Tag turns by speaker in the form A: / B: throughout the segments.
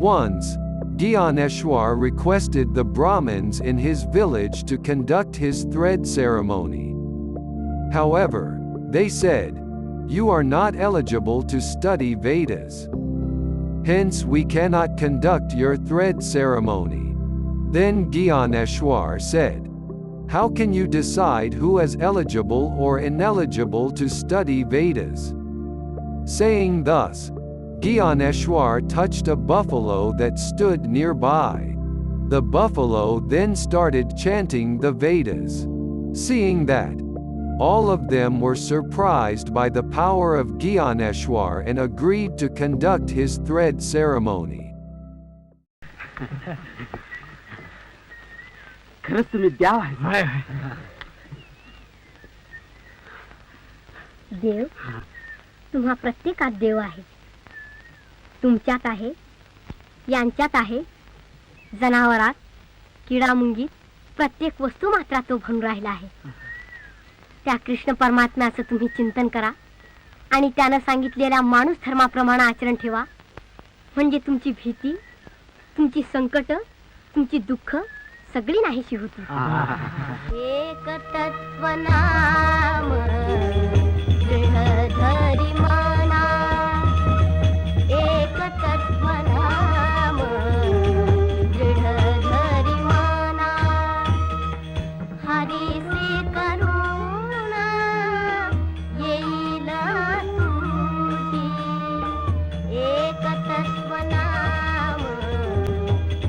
A: Once, Gyaneshwar requested the Brahmins in his village to conduct his thread ceremony. However, they said, "You are not eligible to study Vedas. Hence we cannot conduct your thread ceremony." Then Gyaneshwar said, "How can you decide who is eligible or ineligible to study Vedas?" Saying thus, Gyaneshwar touched a buffalo that stood nearby. The buffalo then started chanting the Vedas. Seeing that, all of them were surprised by the power of Gyaneshwar and agreed to conduct his thread ceremony.
B: खरंच तुम्ही द्याव आहे.
C: देव, तुम्हा प्रत्येकात देव आहे. तुमच्यात आहे, यांच्यात आहे, जनावरात, किडामुंगीत, प्रत्येक वस्तू मात्रात तो भरून राहिला आहे. त्या कृष्ण परमात्म्याचं तुम्ही चिंतन करा आणि त्यानं सांगितलेल्या माणूस धर्माप्रमाणे आचरण ठेवा. म्हणजे तुमची भीती, तुमची संकट, तुमची दुःख सगळी नाहीशी होती. एक तत्व नाम दृढ धरी मना, एक तत्व नाम दृढ धरी मना, हरीसी करुणा येईल तुझी. एक तत्व नाम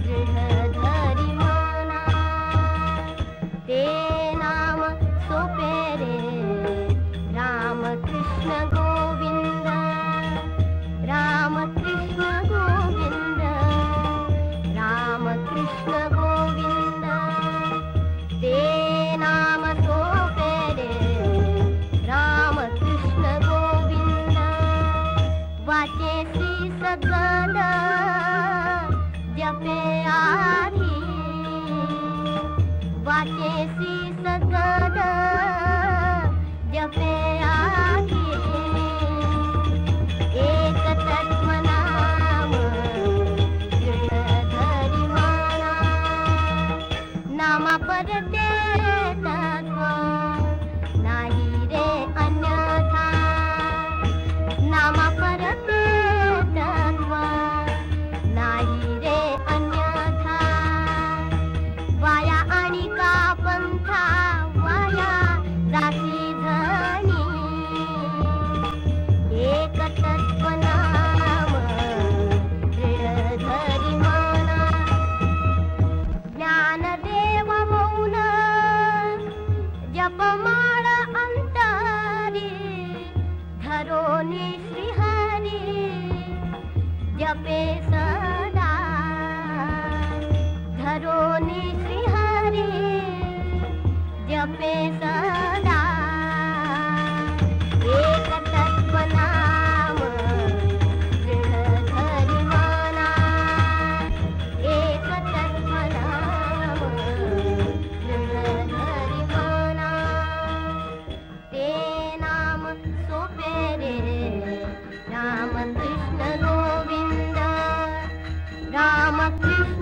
C: दृढ धरी मना, ते नाम सोपे रे राम कृष्ण गोविंद, राम कृष्ण गोविंद, राम कृष्ण गोविंद. ते नाम सोपे रे राम कृष्ण गोविंद, वाचेसी सगद जपे आधी, वाचेसी सगद जपे आधी. एक तत्व नाम दृढ धरी मना, नामा परते तत्व नाही रे अन्यथा, नामा परते तत्व नाही रे अन्यथा. वाया आणि का पंथा वाया जाती धनी, एक तत्व नाम दृढ धरी मना. ज्ञानदेव मौन जपमाळ अंतरी, धरोनी श्रीहरी जपे सदा, धरोनी श्रीहरी जपे सदा. एक तत्व नाम दृढ धरी मना, एक तत्व नाम दृढ धरी मना. ते नाम सोपे रे राम कृष्ण गोविंद, राम कृष्ण